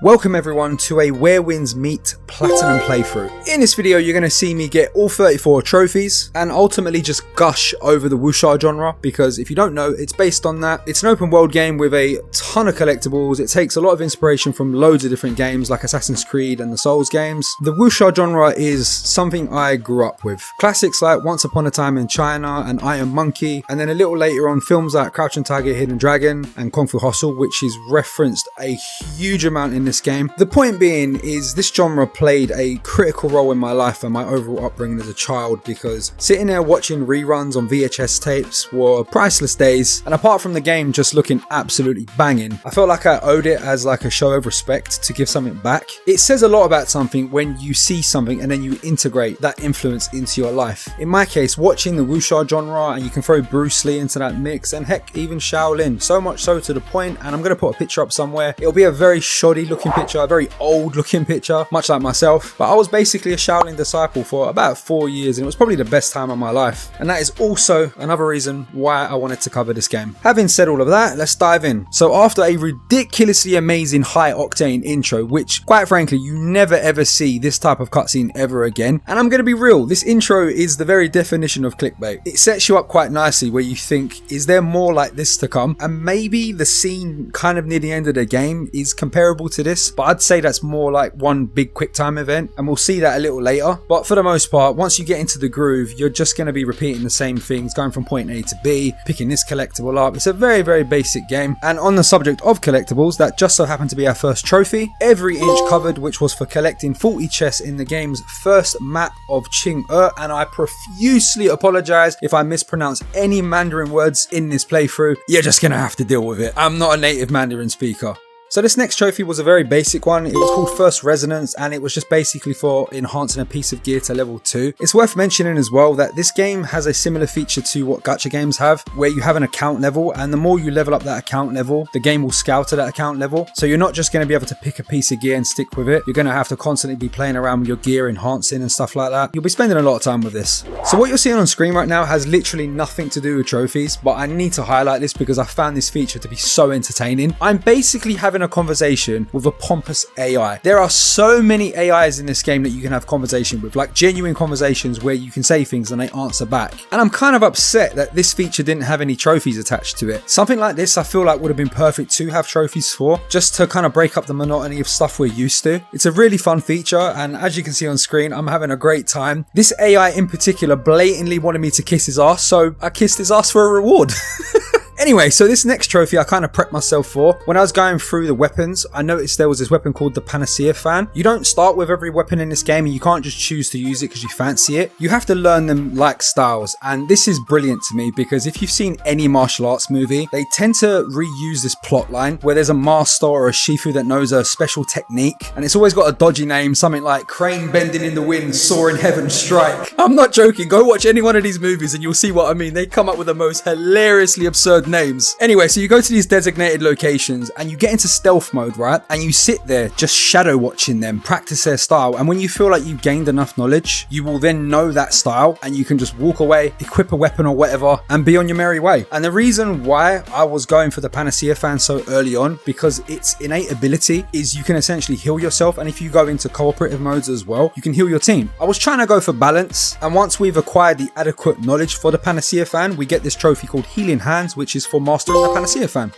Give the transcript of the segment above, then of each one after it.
Welcome everyone to a Where Wins Meet Platinum playthrough. In this video you're going to see me get all 34 trophies and ultimately just gush over the Wuxia genre, because if you don't know, it's based on that. It's an open world game with a ton of collectibles. It takes a lot of inspiration from loads of different games like Assassin's Creed and the Souls games. The Wuxia genre is something I grew up with. Classics like Once Upon a Time in China and Iron Monkey, and then a little later on films like Crouching Tiger, Hidden Dragon and Kung Fu Hustle, which is referenced a huge amount in this game. The point being is this genre played a critical role in my life and my overall upbringing as a child, because sitting there watching reruns on VHS tapes were priceless days, and apart from the game just looking absolutely banging, I felt like I owed it as like a show of respect to give something back. It says a lot about something when you see something and then you integrate that influence into your life. In my case, watching the Wuxia genre, and you can throw Bruce Lee into that mix, and heck, even Shaolin, so much so to the point, and I'm going to put a picture up somewhere, it'll be a very shoddy looking picture, a very old looking picture, much like myself, but I was basically a Shaolin disciple for about 4 years, and it was probably the best time of my life, and that is also another reason why I wanted to cover this game. Having said all of that, let's dive in. So after a ridiculously amazing high octane intro, which quite frankly you never ever see this type of cutscene ever again, and I'm going to be real, this intro is the very definition of clickbait. It sets you up quite nicely where you think, is there more like this to come? And maybe the scene kind of near the end of the game is comparable to this, but I'd say that's more like one big quick time event, and we'll see that a little later. But for the most part, once you get into the groove, you're just going to be repeating the same things, going from point A to B, picking this collectible up. It's a very, very basic game. And on the subject of collectibles, that just so happened to be our first trophy, every inch covered, which was for collecting 40 chests in the game's first map of Kiang, and I profusely apologize if I mispronounce any Mandarin words in this playthrough. You're just going to have to deal with it. I'm not a native Mandarin speaker. So this next trophy was a very basic one. It was called First Resonance, and it was just basically for enhancing a piece of gear to level 2. It's worth mentioning as well that this game has a similar feature to what gacha games have, where you have an account level, and the more you level up that account level, the game will scale to that account level. So you're not just going to be able to pick a piece of gear and stick with it. You're going to have to constantly be playing around with your gear, enhancing and stuff like that. You'll be spending a lot of time with this. So what you're seeing on screen right now has literally nothing to do with trophies, but I need to highlight this because I found this feature to be so entertaining. I'm basically having a conversation with a pompous AI. There are so many AIs in this game that you can have conversation with, like genuine conversations where you can say things and they answer back. And I'm kind of upset that this feature didn't have any trophies attached to it. Something like this I feel like would have been perfect to have trophies for, just to kind of break up the monotony of stuff we're used to. It's a really fun feature, and as you can see on screen, I'm having a great time. This AI in particular blatantly wanted me to kiss his ass, so I kissed his ass for a reward. Anyway, so this next trophy I kind of prepped myself for. When I was going through the weapons, I noticed there was this weapon called the Panacea Fan. You don't start with every weapon in this game, and you can't just choose to use it because you fancy it. You have to learn them like styles, and this is brilliant to me because if you've seen any martial arts movie, they tend to reuse this plot line where there's a master or a shifu that knows a special technique, and it's always got a dodgy name, something like crane bending in the wind, soar in heaven strike. I'm not joking, go watch any one of these movies and you'll see what I mean. They come up with the most hilariously absurd names. Anyway, so you go to these designated locations and you get into stealth mode, right? And you sit there just shadow watching them, practice their style. And when you feel like you've gained enough knowledge, you will then know that style and you can just walk away, equip a weapon or whatever, and be on your merry way. And the reason why I was going for the Panacea Fan so early on, because its innate ability is you can essentially heal yourself. And if you go into cooperative modes as well, you can heal your team. I was trying to go for balance. And once we've acquired the adequate knowledge for the Panacea Fan, we get this trophy called Healing Hands, which is for mastering the Panacea Fan.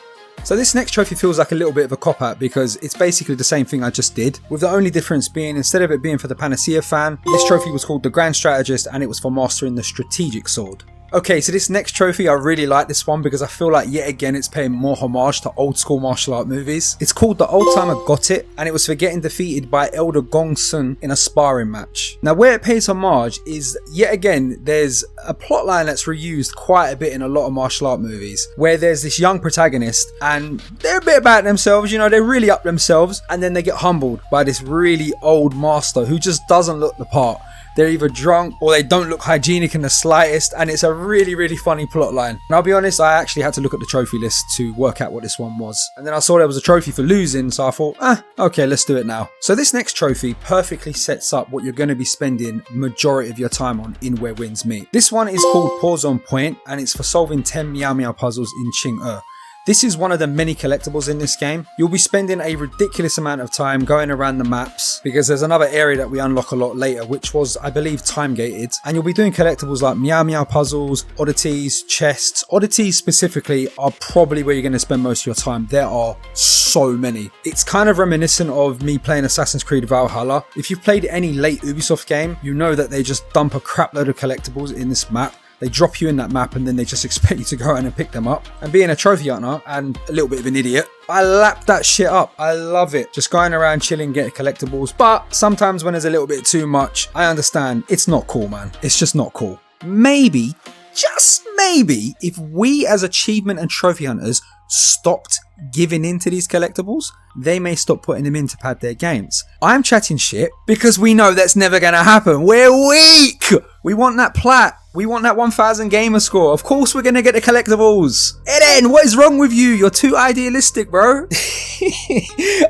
So this next trophy feels like a little bit of a cop-out because it's basically the same thing I just did, with the only difference being instead of it being for the Panacea Fan, this trophy was called the Grand Strategist and it was for mastering the Strategic Sword. Okay, so this next trophy, I really like this one because I feel like yet again it's paying more homage to old school martial art movies. It's called the Old Timer Got It, and it was for getting defeated by Elder Gong Sun in a sparring match. Now where it pays homage is, yet again, there's a plotline that's reused quite a bit in a lot of martial art movies, where there's this young protagonist and they're a bit about themselves, you know, they really up themselves, and then they get humbled by this really old master who just doesn't look the part. They're either drunk or they don't look hygienic in the slightest, and it's a really, really funny plot line. And I'll be honest, I actually had to look at the trophy list to work out what this one was. And then I saw there was a trophy for losing, so I thought, okay, let's do it now. So this next trophy perfectly sets up what you're going to be spending majority of your time on in Where Wins Meet. This one is called Pause on Point, and it's for solving 10 Meow Meow puzzles in Kiang. This is one of the many collectibles in this game. You'll be spending a ridiculous amount of time going around the maps because there's another area that we unlock a lot later, which was, I believe, time gated. And you'll be doing collectibles like meow meow puzzles, oddities, chests. Oddities specifically are probably where you're going to spend most of your time. There are so many. It's kind of reminiscent of me playing Assassin's Creed Valhalla. If you've played any late Ubisoft game, you know that they just dump a crap load of collectibles in this map. They drop you in that map and then they just expect you to go around and pick them up. And being a trophy hunter and a little bit of an idiot, I lap that shit up. I love it. Just going around chilling, getting collectibles. But sometimes when there's a little bit too much, I understand. It's not cool, man. It's just not cool. Maybe, just maybe, if we as achievement and trophy hunters stopped giving in to these collectibles, they may stop putting them in to pad their games. I'm chatting shit because we know that's never going to happen. We're weak. We want that plat. We want that 1000 gamer score. Of course we're going to get the collectibles. Eden, what is wrong with you? You're too idealistic, bro.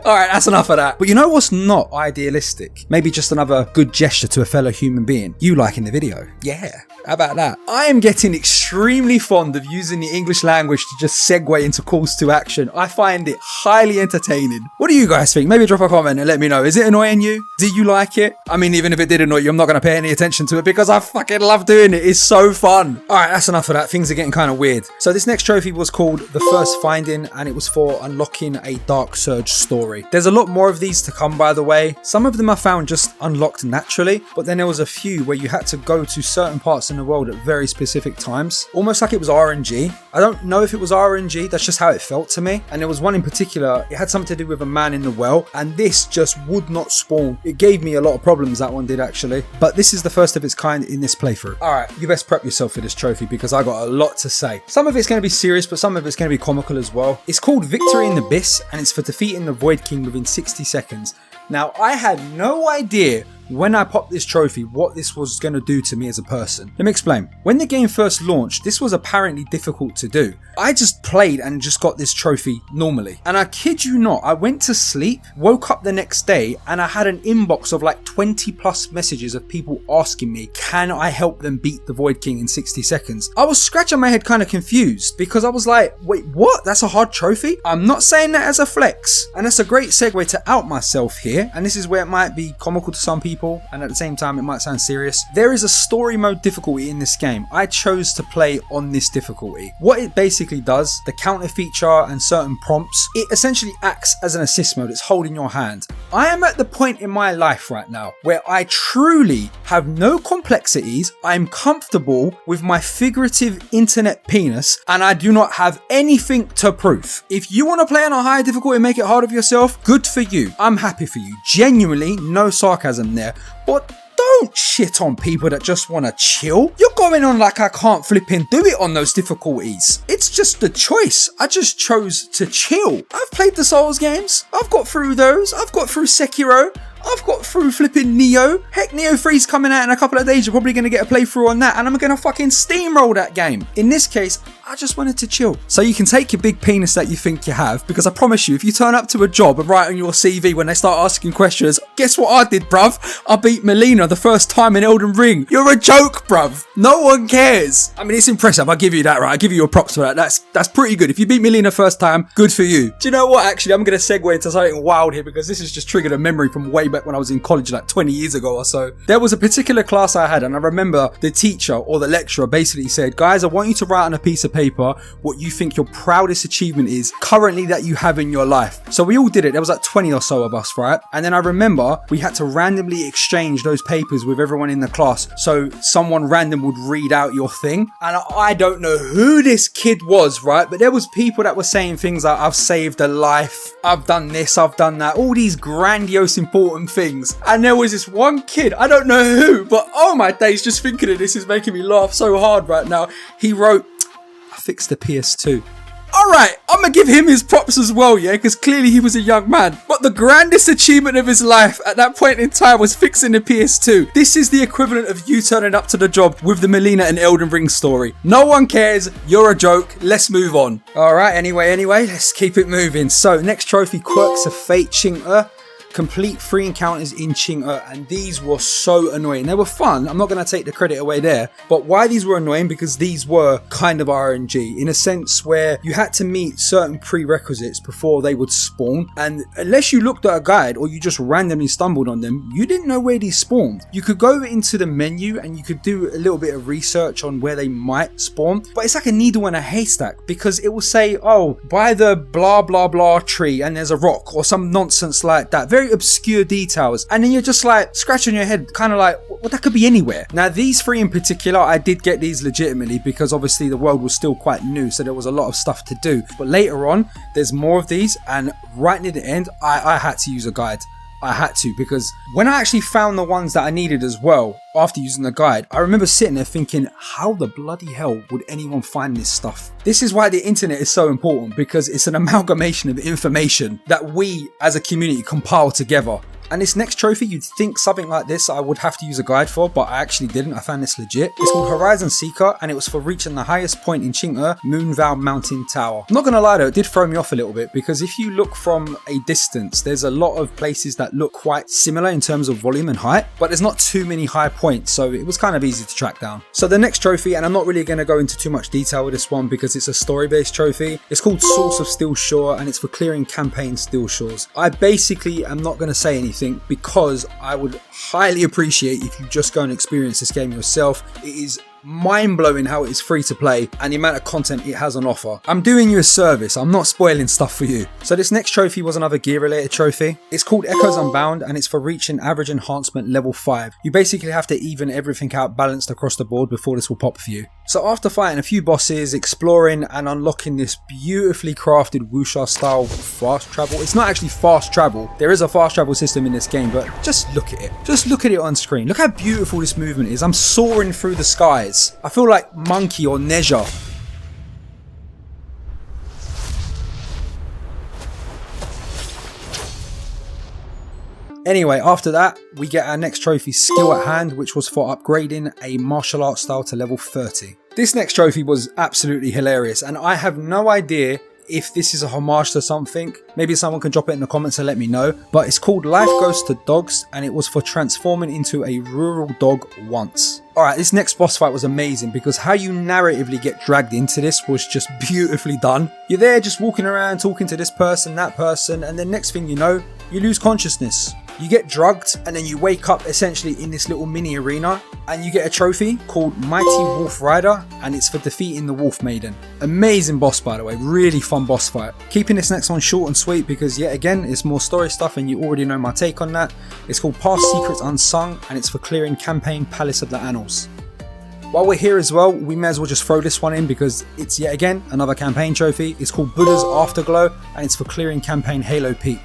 Alright, that's enough of that. But you know what's not idealistic? Maybe just another good gesture to a fellow human being. You liking the video. Yeah, how about that? I am getting extremely fond of using the English language to just segue into calls to action. I find it highly entertaining. What do you guys think? Maybe drop a comment and let me know. Is it annoying you? Do you like it? I mean, even if it did annoy you, I'm not going to pay any attention to it because I fucking love doing it. It's so fun. Alright, that's enough of that. Things are getting kind of weird. So this next trophy was called The First Finding, and it was for unlocking a Dark Surge story. There's a lot more of these to come, by the way. Some of them I found just unlocked naturally, but then there was a few where you had to go to certain parts in the world at very specific times. Almost like it was RNG. I don't know if it was RNG, that's just how it felt to me. And there was one in particular, it had something to do with a man in the well, and this just would not spawn. It gave me a lot of problems, that one did actually. But this is the first of its kind in this playthrough. Alright, you best prep yourself for this trophy because I got a lot to say. Some of it's going to be serious, but some of it's going to be comical as well. It's called Victory in the Abyss, and it's for defeating the Void King within 60 seconds. Now, I had no idea when I popped this trophy what this was going to do to me as a person. Let me explain. When the game first launched, this was apparently difficult to do. I just played and just got this trophy normally. And I kid you not, I went to sleep, woke up the next day, and I had an inbox of like 20 plus messages of people asking me, can I help them beat the Void King in 60 seconds? I was scratching my head kind of confused because I was like, wait, what? That's a hard trophy? I'm not saying that as a flex. And that's a great segue to out myself here. And this is where it might be comical to some people, and at the same time it might sound serious. There is a story mode difficulty in this game. I chose to play on this difficulty. What it basically does, the counter feature and certain prompts, it essentially acts as an assist mode. It's holding your hand. I am at the point in my life right now where I truly have no complexities. I'm comfortable with my figurative internet penis and I do not have anything to prove. If you want to play on a higher difficulty and make it hard of yourself, good for you. I'm happy for you. Genuinely, no sarcasm there. But don't shit on people that just want to chill. You're going on like I can't flipping do it on those difficulties. It's just a choice. I just chose to chill. I've played the Souls games. I've got through those. I've got through Sekiro. I've got through flipping Neo. Heck, Neo 3's coming out in a couple of days. You're probably going to get a playthrough on that and I'm going to fucking steamroll that game. In this case, I just wanted to chill. So you can take your big penis that you think you have, because I promise you, if you turn up to a job and write on your CV when they start asking questions, guess what I did, bruv? I beat Melina the first time in Elden Ring. You're a joke, bruv. No one cares. I mean, it's impressive. I'll give you that, right? I'll give you your props for that. That's pretty good. If you beat Melina first time, good for you. Do you know what? Actually, I'm going to segue into something wild here because this has just triggered a memory from way back when I was in college, like 20 years ago or so. There was a particular class I had and I remember the teacher or the lecturer basically said, guys, I want you to write on a piece of paper what you think your proudest achievement is currently that you have in your life. So we all did it. There was like 20 or so of us, right? And then I remember we had to randomly exchange those papers with everyone in the class. So someone random would read out your thing. And I don't know who this kid was, right? But there was people that were saying things like, I've saved a life, I've done this, I've done that, all these grandiose important things. And there was this one kid, I don't know who, but oh my days, just thinking of this is making me laugh so hard right now. He wrote, I fixed the PS2. Alright, I'm gonna give him his props as well, yeah, because clearly he was a young man. But the grandest achievement of his life at that point in time was fixing the PS2. This is the equivalent of you turning up to the job with the Melina and Elden Ring story. No one cares, you're a joke, let's move on. Alright, anyway, let's keep it moving. So, next trophy, Quirks of Fate, Ching complete free encounters in Qing'e, and these were so annoying. They were fun, I'm not going to take the credit away there, but why these were annoying? Because these were kind of RNG in a sense where you had to meet certain prerequisites before they would spawn, and unless you looked at a guide or you just randomly stumbled on them, you didn't know where these spawned. You could go into the menu and you could do a little bit of research on where they might spawn, but it's like a needle in a haystack, because it will say, oh, by the blah blah blah tree and there's a rock or some nonsense like that, very obscure details, and then you're just like scratching your head, kind of like, well, that could be anywhere. Now these three in particular, I did get these legitimately because obviously the world was still quite new, so there was a lot of stuff to do, but later on there's more of these, and right near the end I had to use a guide. I had to, because when I actually found the ones that I needed as well after using the guide, I remember sitting there thinking, how the bloody hell would anyone find this stuff? This is why the internet is so important, because it's an amalgamation of information that we as a community compile together. And this next trophy, you'd think something like this I would have to use a guide for, but I actually didn't. I found this legit. It's called Horizon Seeker, and it was for reaching the highest point in Qing'e, Moonvow Mountain Tower. I'm not gonna lie though, it did throw me off a little bit, because if you look from a distance, there's a lot of places that look quite similar in terms of volume and height, but there's not too many high points, so it was kind of easy to track down. So the next trophy, and I'm not really gonna go into too much detail with this one because it's a story-based trophy. It's called Source of Steel Shore, and it's for clearing campaign Steel Shores. I basically am not gonna say anything because I would highly appreciate if you just go and experience this game yourself. It is mind-blowing how it is free to play and the amount of content it has on offer. I'm doing you a service, I'm not spoiling stuff for you. So this next trophy was another gear related trophy. It's called Echoes Unbound, and it's for reaching average enhancement level 5. You basically have to even everything out balanced across the board before this will pop for you. So after fighting a few bosses, exploring and unlocking this beautifully crafted Wuxia style fast travel. It's not actually fast travel, there is a fast travel system in this game, but just look at it. Just look at it on screen. Look how beautiful this movement is. I'm soaring through the skies. I feel like Monkey or Nezha. Anyway, after that, we get our next trophy, Skill at Hand, which was for upgrading a martial arts style to level 30. This next trophy was absolutely hilarious, and I have no idea if this is a homage to something. Maybe someone can drop it in the comments and let me know, but it's called Life Goes to Dogs, and it was for transforming into a rural dog once. Alright, this next boss fight was amazing because how you narratively get dragged into this was just beautifully done. You're there just walking around talking to this person, that person, and then next thing you know, you lose consciousness. You get drugged and then you wake up essentially in this little mini arena, and you get a trophy called Mighty Wolf Rider, and it's for defeating the Wolf Maiden. Amazing boss, by the way, really fun boss fight. Keeping this next one short and sweet because yet again it's more story stuff and you already know my take on that. It's called Past Secrets Unsung, and it's for clearing campaign Palace of the Annals. While we're here as well, we may as well just throw this one in because it's yet again another campaign trophy. It's called Buddha's Afterglow, and it's for clearing campaign Halo Peak.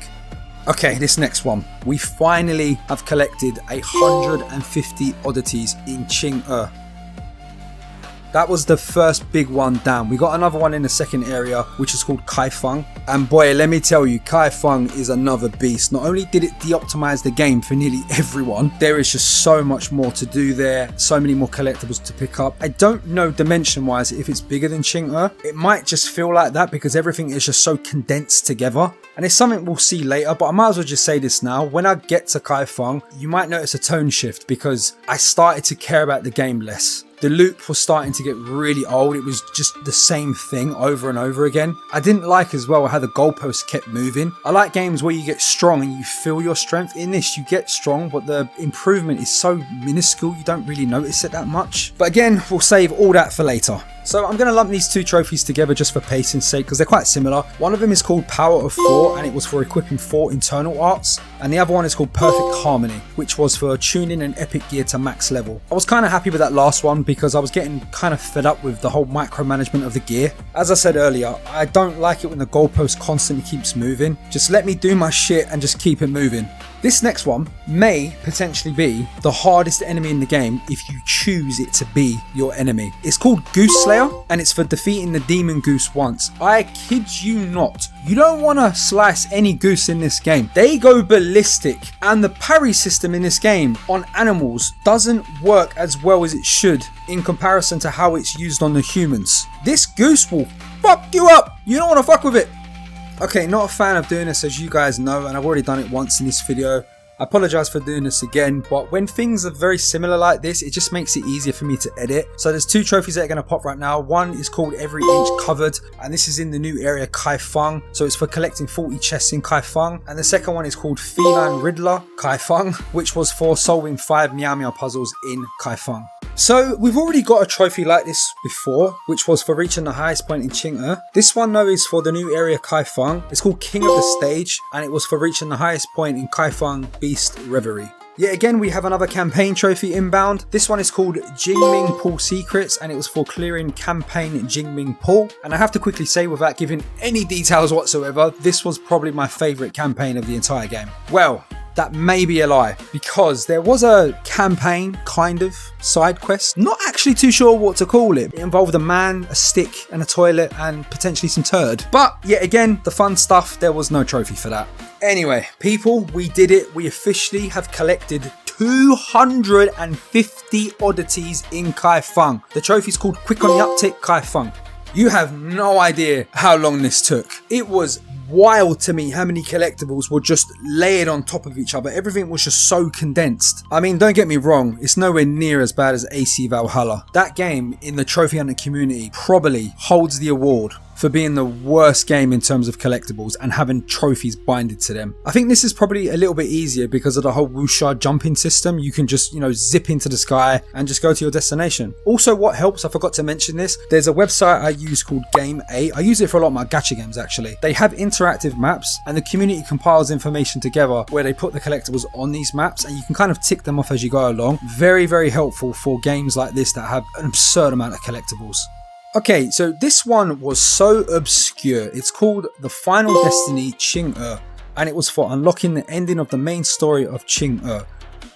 Okay, this next one. We finally have collected 150 oddities in Qing'e. That was the first big one down. We got another one in the second area, which is called Kaifeng. And boy, let me tell you, Kaifeng is another beast. Not only did it de-optimize the game for nearly everyone, there is just so much more to do there. So many more collectibles to pick up. I don't know dimension-wise if it's bigger than Qing'e. It might just feel like that because everything is just so condensed together. And it's something we'll see later, but I might as well just say this now. When I get to Kaifeng, you might notice a tone shift because I started to care about the game less. The loop was starting to get really old. It was just the same thing over and over again. I didn't like as well how the goalposts kept moving. I like games where you get strong and you feel your strength. In this, you get strong, but the improvement is so minuscule, you don't really notice it that much. But again, we'll save all that for later. So I'm going to lump these two trophies together just for pacing's sake because they're quite similar. One of them is called Power of 4 and it was for equipping 4 internal arts. And the other one is called Perfect Harmony, which was for tuning an epic gear to max level. I was kind of happy with that last one because I was getting kind of fed up with the whole micromanagement of the gear. As I said earlier, I don't like it when the goalpost constantly keeps moving. Just let me do my shit and just keep it moving. This next one may potentially be the hardest enemy in the game if you choose it to be your enemy. It's called Goose Slayer and it's for defeating the demon goose once. I kid you not. You don't want to slice any goose in this game. They go ballistic, and the parry system in this game on animals doesn't work as well as it should in comparison to how it's used on the humans. This goose will fuck you up. You don't want to fuck with it. Okay, not a fan of doing this, as you guys know, and I've already done it once in this video. I apologise for doing this again, but when things are very similar like this, it just makes it easier for me to edit. So there's two trophies that are going to pop right now. One is called Every Inch Covered, and this is in the new area Kaifeng, so it's for collecting 40 chests in Kaifeng. And the second one is called Feline Riddler Kaifeng, which was for solving 5 Meow Meow puzzles in Kaifeng. So we've already got a trophy like this before, which was for reaching the highest point in Qing'e. This one though is for the new area Kaifeng. It's called King of the Stage, and it was for reaching the highest point in Kaifeng Beast Reverie. Yet again, we have another campaign trophy inbound. This one is called Jingming Pool Secrets, and it was for clearing campaign Jingming Pool. And I have to quickly say, without giving any details whatsoever, this was probably my favourite campaign of the entire game. Well, that may be a lie, because there was a campaign, kind of, side quest. Not actually too sure what to call it. It involved a man, a stick, and a toilet, and potentially some turd. But yet again, the fun stuff, there was no trophy for that. Anyway, people, we did it. We officially have collected 250 oddities in Kaifeng. The trophy's called Quick on the Uptick Kaifeng. You have no idea how long this took. It was wild to me how many collectibles were just layered on top of each other. Everything was just so condensed. I mean, don't get me wrong, it's nowhere near as bad as AC Valhalla. That game in the trophy hunter community probably holds the award for being the worst game in terms of collectibles and having trophies binded to them. I think this is probably a little bit easier because of the whole Wuxia jumping system. You can just, zip into the sky and just go to your destination. Also, what helps, I forgot to mention this, there's a website I use called Game 8. I use it for a lot of my gacha games actually. They have interactive maps and the community compiles information together where they put the collectibles on these maps and you can kind of tick them off as you go along. Very, very helpful for games like this that have an absurd amount of collectibles. Okay, so this one was so obscure. It's called The Final Destiny Qing'e, and it was for unlocking the ending of the main story of Qing'e.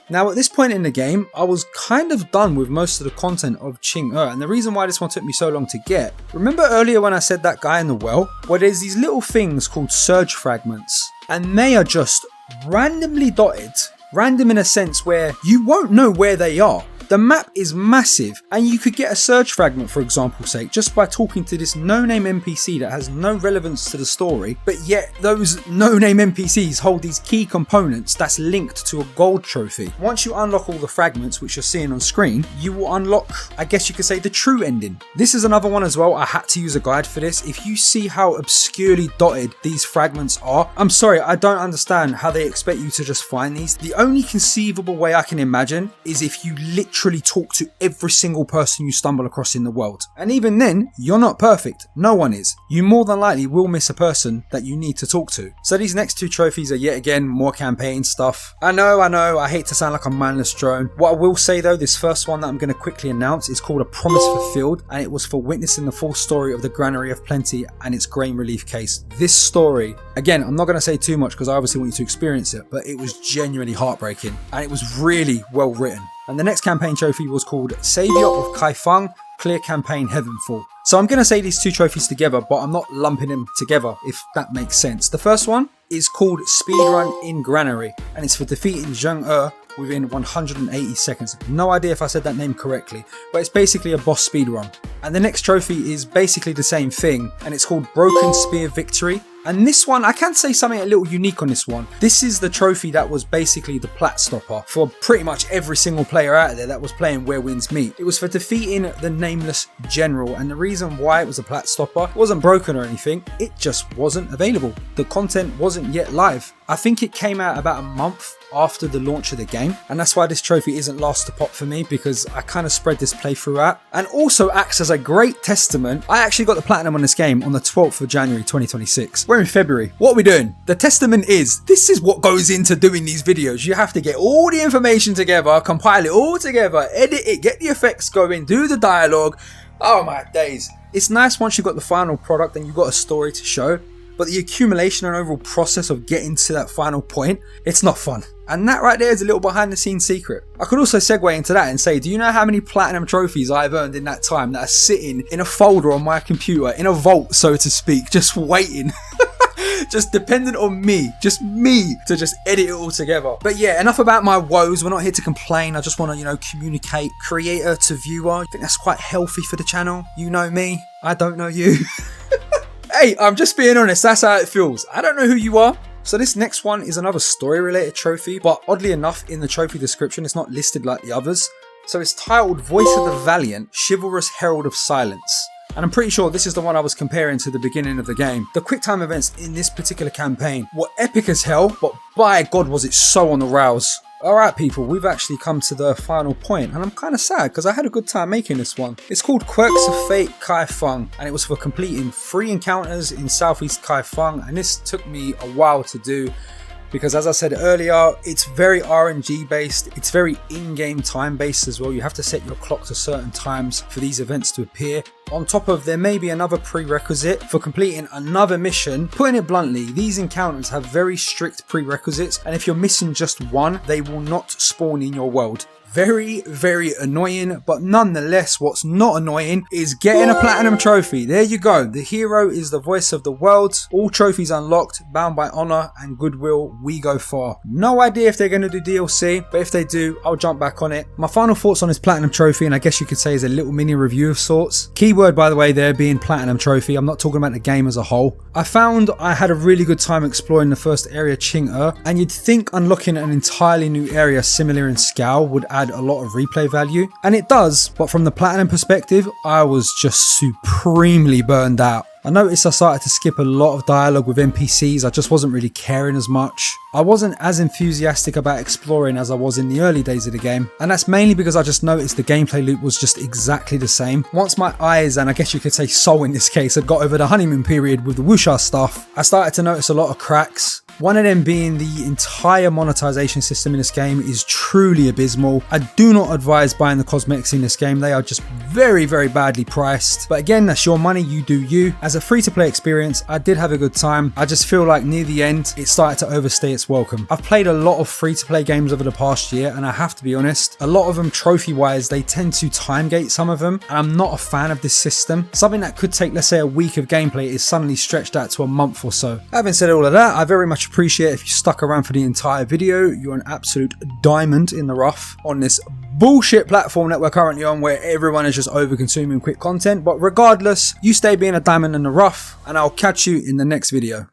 Now, at this point in the game, I was kind of done with most of the content of Qing'e, and the reason why this one took me so long to get, remember earlier when I said that guy in the well? Well, there's these little things called surge fragments, and they are just randomly dotted. Random in a sense where you won't know where they are. The map is massive, and you could get a surge fragment, for example's sake, just by talking to this no-name NPC that has no relevance to the story, but yet those no-name NPCs hold these key components that's linked to a gold trophy. Once you unlock all the fragments, which you're seeing on screen, you will unlock, I guess you could say, the true ending. This is another one as well. I had to use a guide for this. If you see how obscurely dotted these fragments are, I'm sorry, I don't understand how they expect you to just find these. The only conceivable way I can imagine is if you literally talk to every single person you stumble across in the world. And even then, you're not perfect. No one is. You more than likely will miss a person that you need to talk to. So these next two trophies are yet again more campaign stuff. I know, I hate to sound like a mindless drone. What I will say though, this first one that I'm going to quickly announce is called A Promise Fulfilled, and it was for witnessing the full story of the Granary of Plenty and its grain relief case. This story, again, I'm not going to say too much because I obviously want you to experience it, but it was genuinely heartbreaking and it was really well written. And the next campaign trophy was called Saviour of Kaifeng, Clear Campaign Heavenfall. So I'm going to say these two trophies together, but I'm not lumping them together, if that makes sense. The first one is called Speedrun in Granary, and it's for defeating Zheng He within 180 seconds. No idea if I said that name correctly, but it's basically a boss speedrun. And the next trophy is basically the same thing, and it's called Broken Spear Victory. And this one, I can say something a little unique on this one. This is the trophy that was basically the plat stopper for pretty much every single player out there that was playing Where Winds Meet. It was for defeating the nameless general, and the reason why it was a plat stopper, it wasn't broken or anything, it just wasn't available. The content wasn't yet live. I think it came out about a month after the launch of the game, and that's why this trophy isn't last to pop for me, because I kind of spread this playthrough out, and also acts as a great testament. I actually got the platinum on this game on the 12th of January 2026. We're in February. What are we doing? The testament is, this is what goes into doing these videos. You have to get all the information together, compile it all together, edit it, get the effects going, do the dialogue. Oh my days. It's nice once you've got the final product and you've got a story to show, but the accumulation and overall process of getting to that final point, it's not fun. And that right there is a little behind the scenes secret. I could also segue into that and say, do you know how many platinum trophies I've earned in that time that are sitting in a folder on my computer, in a vault, so to speak, just waiting? Just dependent on me, just me, to just edit it all together. But yeah, enough about my woes. We're not here to complain. I just want to, communicate creator to viewer. I think that's quite healthy for the channel. You know me, I don't know you. Hey, I'm just being honest, that's how it feels. I don't know who you are. So this next one is another story related trophy, but oddly enough in the trophy description it's not listed like the others. So it's titled Voice of the Valiant, Chivalrous Herald of Silence. And I'm pretty sure this is the one I was comparing to the beginning of the game. The quick time events in this particular campaign were epic as hell, but by God was it so on the rails. Alright people, we've actually come to the final point and I'm kind of sad because I had a good time making this one. It's called Quirks of Fate Kaifeng and it was for completing 3 encounters in Southeast Kaifeng, and this took me a while to do because, as I said earlier, it's very RNG based, it's very in-game time based as well. You have to set your clock to certain times for these events to appear. On top of, there may be another prerequisite for completing another mission. Putting it bluntly, these encounters have very strict prerequisites, and if you're missing just one, they will not spawn in your world. Very, very annoying, but nonetheless, what's not annoying is getting a platinum trophy. There you go. The hero is the voice of the world. All trophies unlocked, bound by honor and goodwill. We go far. No idea if they're going to do DLC, but if they do, I'll jump back on it. My final thoughts on this platinum trophy, and I guess you could say is a little mini review of sorts. Keyword, by the way, there being platinum trophy. I'm not talking about the game as a whole. I found I had a really good time exploring the first area, Qing'e, and you'd think unlocking an entirely new area similar in scale would add a lot of replay value, and it does, but from the platinum perspective, I was just supremely burned out. I noticed I started to skip a lot of dialogue with NPCs, I just wasn't really caring as much. I wasn't as enthusiastic about exploring as I was in the early days of the game, and that's mainly because I just noticed the gameplay loop was just exactly the same. Once my eyes, and I guess you could say soul in this case, had got over the honeymoon period with the Wuxia stuff, I started to notice a lot of cracks. One of them being the entire monetization system in this game is truly abysmal. I do not advise buying the cosmetics in this game, they are just very, very badly priced. But again, that's your money, you do you. As a free-to-play experience, I did have a good time. I just feel like near the end, it started to overstay its welcome. I've played a lot of free-to-play games over the past year, and I have to be honest, a lot of them trophy-wise, they tend to time gate some of them, and I'm not a fan of this system. Something that could take, let's say, a week of gameplay is suddenly stretched out to a month or so. Having said all of that, I very much appreciate if you stuck around for the entire video. You're an absolute diamond in the rough on this bullshit platform that we're currently on, where everyone is just over consuming quick content. But regardless, you stay being a diamond in the rough, and I'll catch you in the next video.